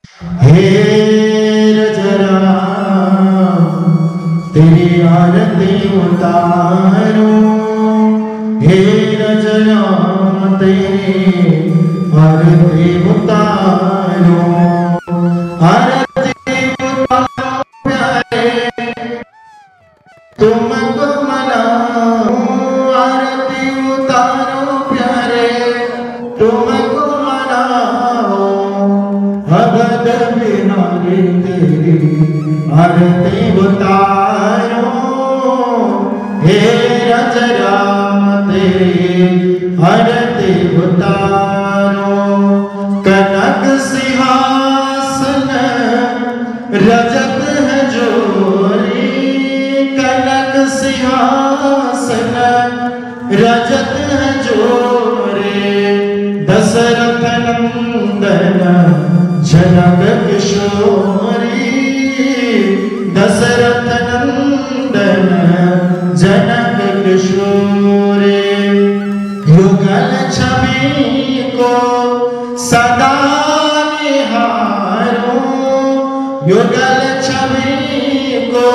हे रजरा तेरी आरती उतारो, हे रजरा तेरी आरती उतारो, आरती उतारो प्यारे तुमको मनाओ, आरती उतारो प्यारे तुमको मनाओ, भगत बिहारी तेरी आरती उतारो, हे रजरा तेरी आरती उतारो, कनक सिंहासन रजत है जोरी, कनक सिंहासन रजत है जोरे, दशरथ नंदन जनक किशोरी, दशरथ नंदन जनक किशोरे, युगल छवि को सदा निहारो, युगल छवि को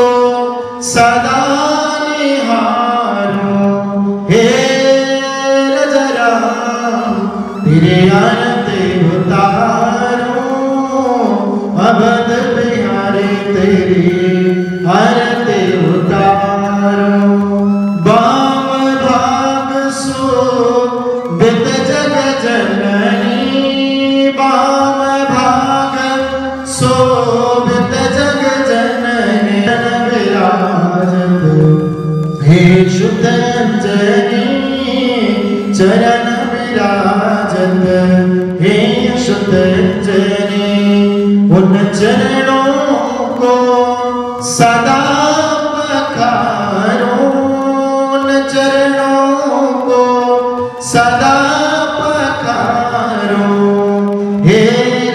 सदा निहारो, हे रजरा तेरे आरती उतारो, अवध बिहारी तेरी आरती उतारो, वाम भाग शोभित जग जननी, वाम भाग शोभित जग जननी, विराजत हे शुतंजनी, चरण विराजत हे शुतंजनी, उन चरणों को सदा पखारो, उन चरणों को सदा पखारो, हे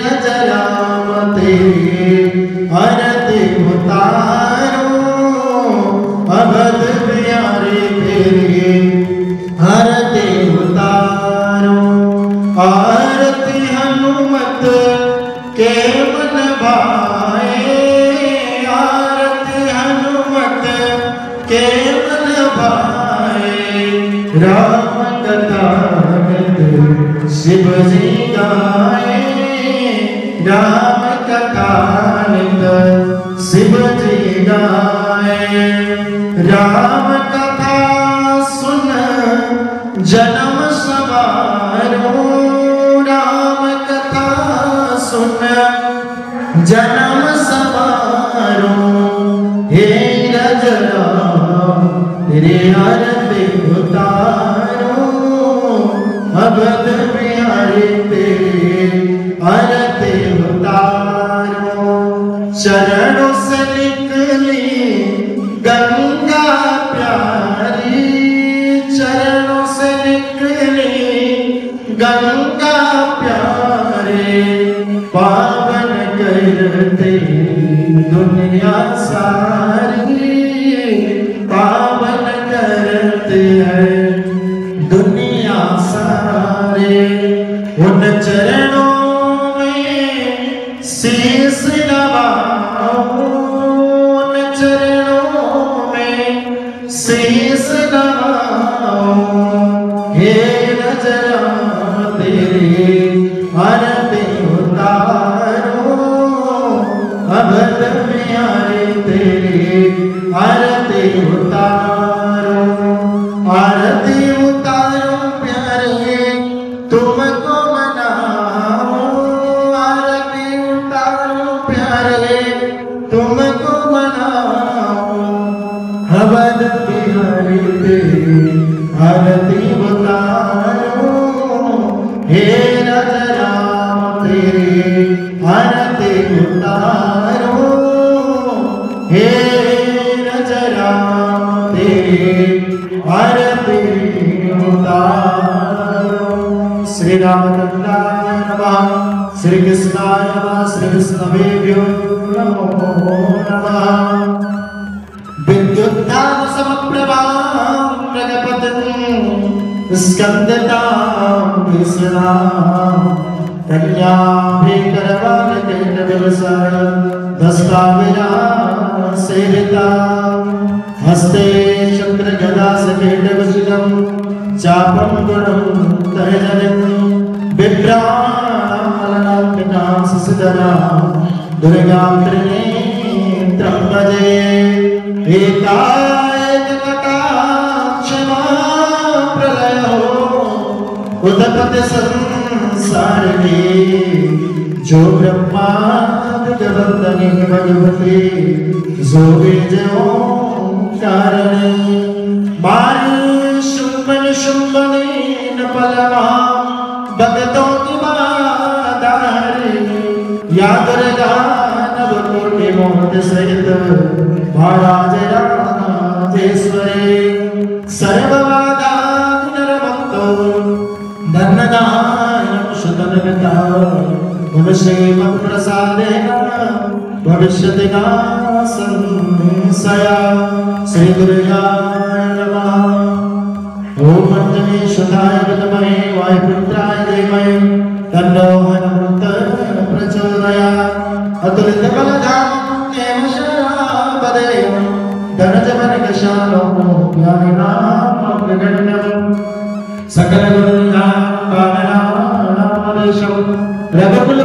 रजरा तेरी आरती उतारो, अवध बिहारी तेरी आरती उतारो, आरती हनुमत के मन भाए, आरती हनुमत के मन भाए, राम कथा शिव जी गाए, राम कथा शिव जी गाए, राम कथा सुन जन्म सवारो, राम कथा सुन जन्म सवारो, हे रजरा तेरे आरती उतारो, अवध बिहारी तेरी आरती उतारो, चरणों से निकली गंगा प्यारी, चरणों से निकली गंगा प्यारे, पावन करते दुनिया सारी, पावन करते हैं दुनिया सारे, उन चरणों में शीश नवाओ, उन चरणों में शीश नवाओ, हे रजरा तेरी आरती उतारो, अवध बिहारी तेरी आरती उतारो, आरती उतारो प्यारे तुमको मनाओ, आरती उतारो प्यारे तुमको मनाओ, अवध बिहारी तेरी आरती उतारो, हे रजरा तेरी आरती उतारो, हे रजरा तेरी आरती उतारो। श्री रामचंद्राय नमः, श्री कृष्णाय नमः, श्री कृष्णवेभ्यो नमो नमः। विद्युत्तां समप्रभां प्रगपतिं स्कन्दतां कृष्णां कन्या भी करवान केट व्यवसाय दस्तावेजा सेविता हस्ते चक्र गदा सकेट वज्रम चापम गुणम तहजनिम बिभ्राणामलनाम्बिका सुसुधरा दुर्गा त्रिनेत्रं भजे एकाएककटाक्षमा प्रलयो उदपति संसार के जो ब्रह्मा भगवंतनी भगवती जो बीजो कारणे मारी शुंभनि शुंभनि न पलवा भगतों की मादारी या दुर्गा नवकोटि मोहत सहित महाराजराजेश्वरी सर्ववादा नरमतो धनदायं शुतनमिता भविष्येम प्रसादेन भविष्यतिना संशया श्री दुर्गाय नमः। ओम पंचमी सुधाय विद्महे वायुपुत्राय धीमहि तन्नो हनुमन्तः प्रचोदयात् अतुलित बलधामं हेमशरावदेयं धनजवनकशालोको ज्ञानिनां प्रगण्यं सकल गुणानां पावनानां रघुकुल